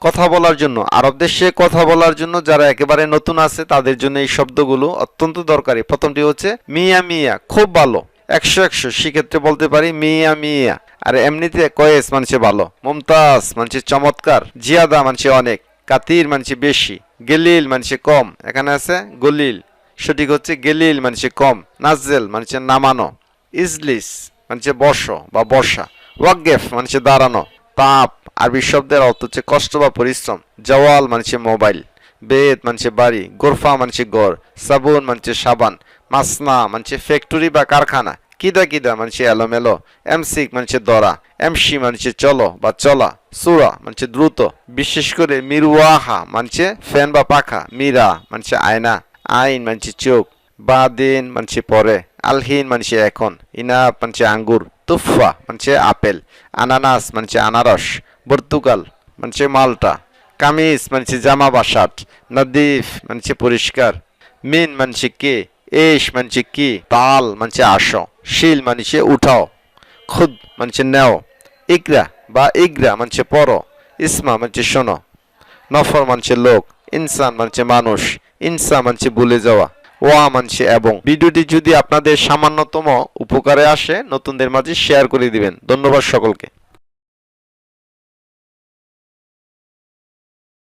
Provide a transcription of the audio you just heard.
কথা বলার জন্য, আরব দেশে কথা বলার জন্য যারা একেবারে নতুন আছে তাদের জন্য এই শব্দগুলো অত্যন্ত দরকারি। প্রথমটি হচ্ছে মিয়া মিয়া, খুব ভালো, 100 সেক্ষেত্রে বলতে পারি মিয়া মিয়া। আর এমনিতে কয়েস মানছে ভালো, মুমতাজ মানছে চমৎকার, জিয়াদা মানছে অনেক, কাতির মানছে বেশি, গেলিল মানছে কম, এখানে আছে গলিল, সঠিক হচ্ছে গেলিল মানছে কম, নাজেল মানছে নামানো, ইজলিস মানছে বসো বা বসা, ওয়াকগেফ মানছে দাঁড়ানো, তাপ আরবি শব্দের অর্থ হচ্ছে কষ্ট বা পরিশ্রম, জওয়াল মানছে মোবাইল, বেদ মানছে বাড়ি, গোরফা মানছে গড়, সাবুন মানছে সাবান, মাসনা মানছে ফ্যাক্টরি বা কারখানা, কিদা কিদা মানছে এলোমেলো, এমসিক মানছে দরা, এমসি মানছে চলো বা চলা, সুরা মানছে দ্রুত, বিশেষ করে মিরওয়াহা মানছে ফ্যান বা পাখা, মীরা মানছে আয়না, আইন মানছে চোখ, বাদিন মানছে পরে, আলহিন মানছে এখন, ইনাব মানছে আঙ্গুর, তুফা মানছে আপেল, আনানাস মানছে আনারস, পর্তুগাল মানছে মালটা, কামিজ মানছে জামা বা শার্ট, নদীফ মানছে পরিষ্কার, মিন মানছে কে, এশ মানছে কি, তাল মানছে আসো, শিল মানছে উঠাও, খুদ মানছে নেও, ইকরা বা ইগরা মানছে পড়ো, ইসমা মানছে শোনো, নফর মানছে লোক, ইনসান মানছে মানুষ, ইনসা মানছে ভুলে যাওয়া, ওয়া মানছে এবং। ভিডিওটি যদি আপনাদের সামান্যতম উপকারে আসে নতুনদের মাঝে শেয়ার করে দিবেন। ধন্যবাদ সকলকে।